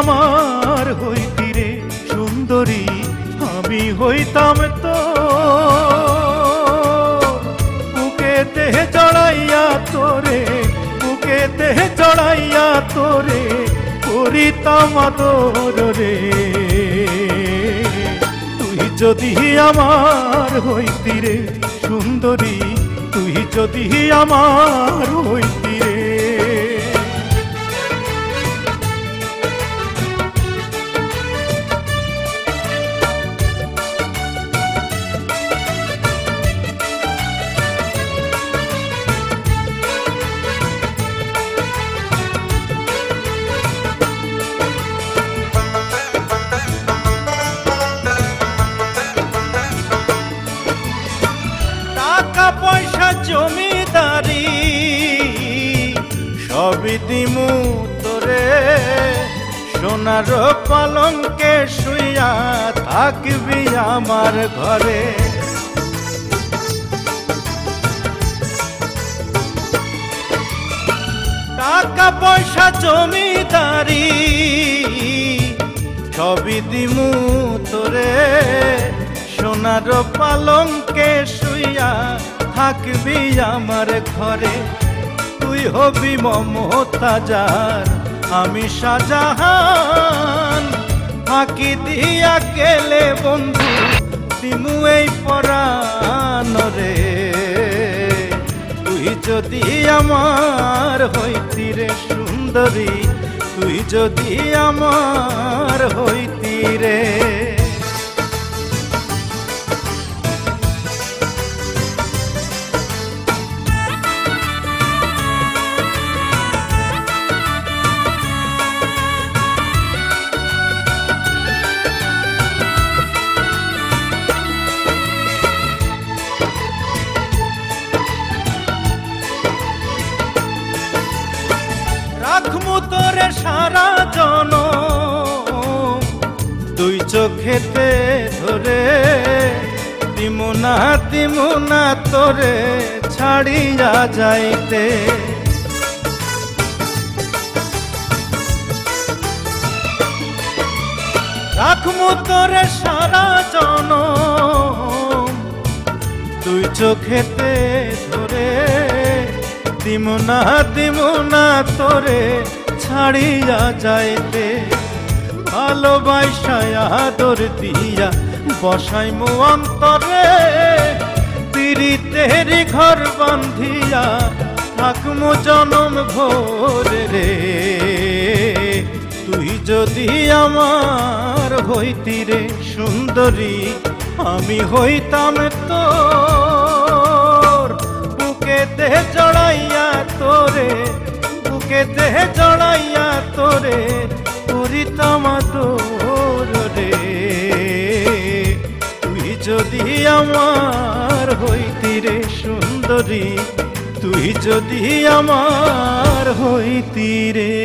আমার হইতি রে সুন্দরী আমি হইতাম তো বুকেতে জড়াইয়া তোরে বুকেতে জড়াইয়া তোরে করিতাম আদর রে তুই যদি আমার হইতি রে সুন্দরী তুই যদি আমার হইতি রে পয়সা জমিদারি সবই দিমু তোরে সোনার পালঙ্কে শুইয়া থাকবি আমার ঘরে টাকা পয়সা জমিদারি সবই দিমু তোরে সোনার পালঙ্কে শুইয়া থাকবি আমার ঘরে তুই হবি মমতাজার আমি শাহজাহান ফাঁকি দিয়া গেলে বন্ধু দিমু এই পরাণ রে তুই যদি আমার হইতি রে সুন্দরী তুই যদি আমার হইতি রে রাখমু তোরে সারা জনম দুই চোখেতে ধরে দিমু না তোরে ছাড়িয়া যাইতে রাখমু তোরে সারা জনম দুই চোখেতে ধরে দিমু না তোরে ছাড়িয়া যাইতে ভালোবাসা আদর দিয়া বসাইমু অন্তরে পিরিতেরি ঘর বান্ধিয়া থাকমু জনম ভোর রে তুই যদি আমার হইতি রে সুন্দরী আমি হইতাম তোর বুকেতে জড়াইয়া তোরে বুকেতে জড়াইয়া তোরে করিতাম আদর রে তুই যদি আমার হইতি রে সুন্দরী তুই যদি আমার হইতি রে।